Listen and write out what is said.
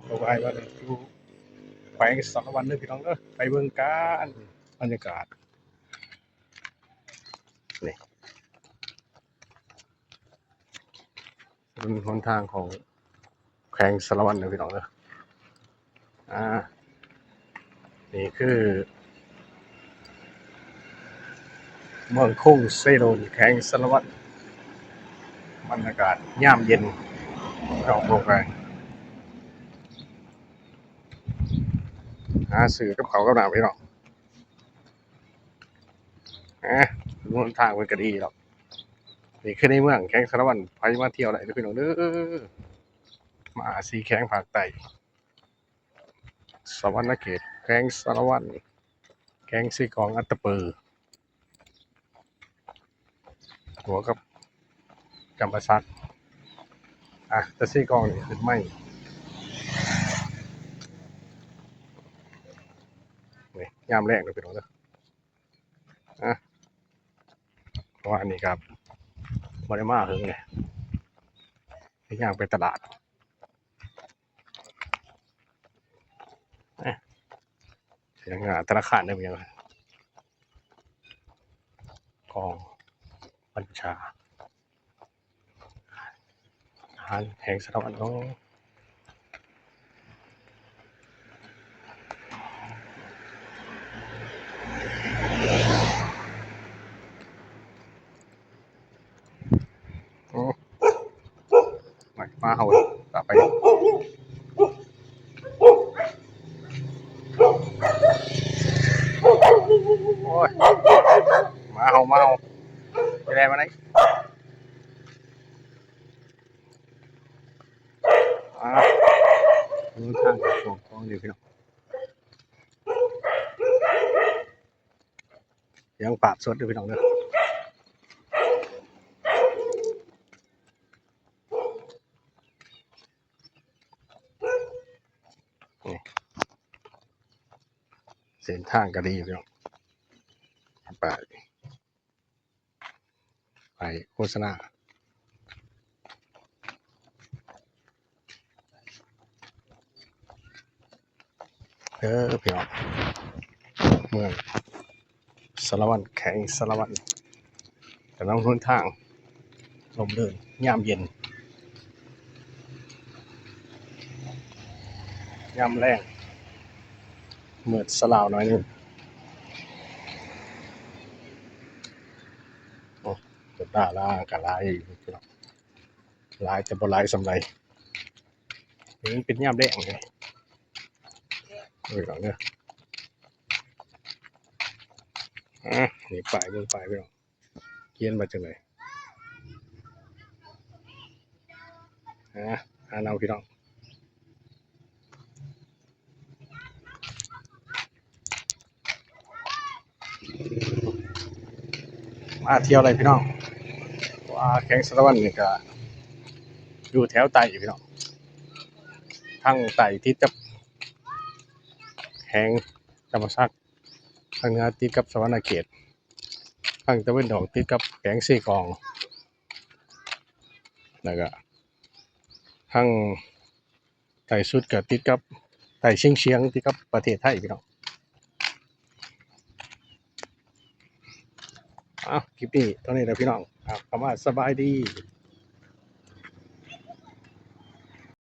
เอาไว้ว่าอยู่แขวงสารวัตรเด้อพี่น้องเด้อไปเบิ่งกันบรรยากาศนี่เป็นหนทางของแขวงสารวัตรเด้อพี่น้องเด้ออ่านี่คือเมืองคุ้งเซโดนแขวงสารวัตรบรรยากาศยามเย็นเราโปรแกรมหาซื้อกับเขาวกับน้ำพี่น้องหนทางมันก็ดีหรอกนี่คือในเมืองแขวงสารวัตรไปมาเที่ยวได้เด้อพี่น้องเด้อมาสีแขวงภาคใต้สวรรณเขตแขวงสารวัตรแขวงสีกองอัตตปือหัวกับจำปาสักแต่สีกองนี่คือไม่นี่ยามแรกเลยพี่น้องเด้อเพราะว่าอันนี้ครับบริมาเฮิงเลยย่างไปตลาดเสียงธนาคารได้ไหมยังกองบัญชาอาหารแห่งสารวัตรน้องมาเฮากลับไปโอ้ยมาเฮาไปได้มาไหนดูทางของกองอยู่พี่น้องยังปราบสดอยู่พี่น้องเด้อเส้นทางก็ดีพี่น้องไปโฆษณาพี่น้องเมืองสารวัตรแขวงสารวัตรแต่น้องทุนทางลมเดินยามเย็นยามแรงเมือดสลาวหน่อยนึงโอ้จะด่าล่ากะลายพี่น้องลายแต่บ่ลายสำไรนี่เป็นยามแรงเลยพี่น้องเนี่ยนี่ป้ายเบิ่งป้ายพี่น้องเขียนมาจังไหนเอาพี่น้องมาเที่ยวอะไรพี่น้องว่าแข้งสารวัตรนี่ก็อยู่แถวไต่พี่น้องทั้งไต่ที่จะแข้งจำปาสักทางเหนือติดกับสวรรณเขตทางตะวันออกติดกับแขวงสีกองแล้วก็ทางไต่สุดก็ติดกับไต่เชียงติดกับประเทศไทยพี่น้องคลิปนี้เท่านี้นะพี่น้องคำว่าสบายดี